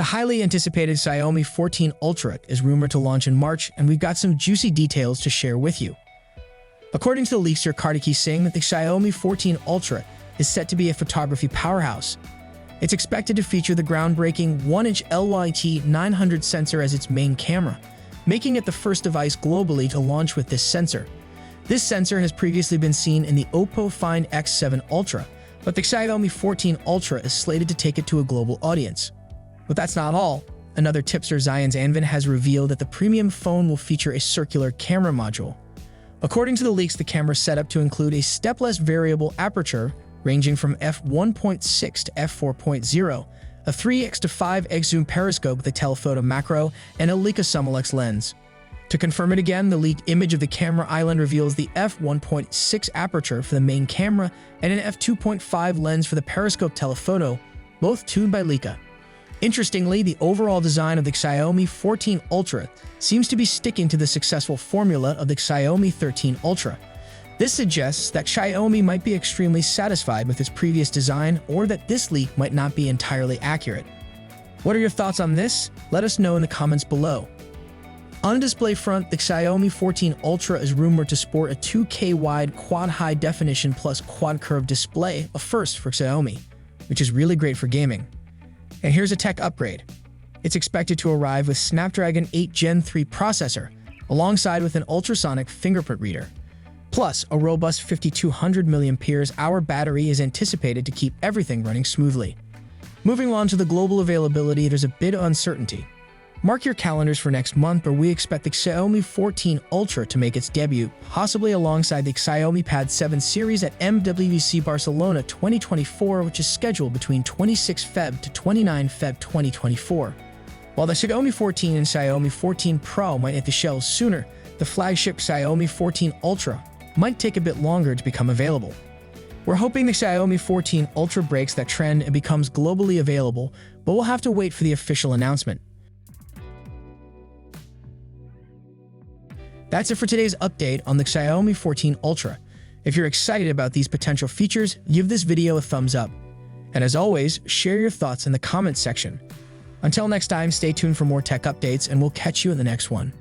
The highly anticipated Xiaomi 14 Ultra is rumored to launch in March, and we've got some juicy details to share with you. According to the leakster Kartikey Singh, the Xiaomi 14 Ultra is set to be a photography powerhouse. It's expected to feature the groundbreaking 1-inch LYT 900 sensor as its main camera, making it the first device globally to launch with this sensor. This sensor has previously been seen in the Oppo Find X7 Ultra, but the Xiaomi 14 Ultra is slated to take it to a global audience. But that's not all. Another tipster, Xian's Anvin, has revealed that the premium phone will feature a circular camera module. According to the leaks, the camera is set up to include a stepless variable aperture ranging from f1.6 to f4.0, a 3x to 5x zoom periscope with a telephoto macro, and a Leica Summilux Lens. To confirm it again, the leaked image of the camera island reveals the f1.6 aperture for the main camera and an f2.5 lens for the periscope telephoto, both tuned by Leica. Interestingly, the overall design of the Xiaomi 14 Ultra seems to be sticking to the successful formula of the Xiaomi 13 Ultra. This suggests that Xiaomi might be extremely satisfied with its previous design, or that this leak might not be entirely accurate. What are your thoughts on this? Let us know in the comments below. On the display front, the Xiaomi 14 Ultra is rumored to sport a 2K wide quad high definition plus quad curved display, a first for Xiaomi, which is really great for gaming. And here's a tech upgrade. It's expected to arrive with Snapdragon 8 Gen 3 processor, alongside with an ultrasonic fingerprint reader. Plus, a robust 5200 mAh battery is anticipated to keep everything running smoothly. Moving on to the global availability, there's a bit of uncertainty. Mark your calendars for next month, where we expect the Xiaomi 14 Ultra to make its debut, possibly alongside the Xiaomi Pad 7 series at MWC Barcelona 2024, which is scheduled between 26 Feb to 29 Feb 2024. While the Xiaomi 14 and Xiaomi 14 Pro might hit the shelves sooner, the flagship Xiaomi 14 Ultra might take a bit longer to become available. We're hoping the Xiaomi 14 Ultra breaks that trend and becomes globally available, but we'll have to wait for the official announcement. That's it for today's update on the Xiaomi 14 Ultra. If you're excited about these potential features, give this video a thumbs up. And as always, share your thoughts in the comments section. Until next time, stay tuned for more tech updates, and we'll catch you in the next one.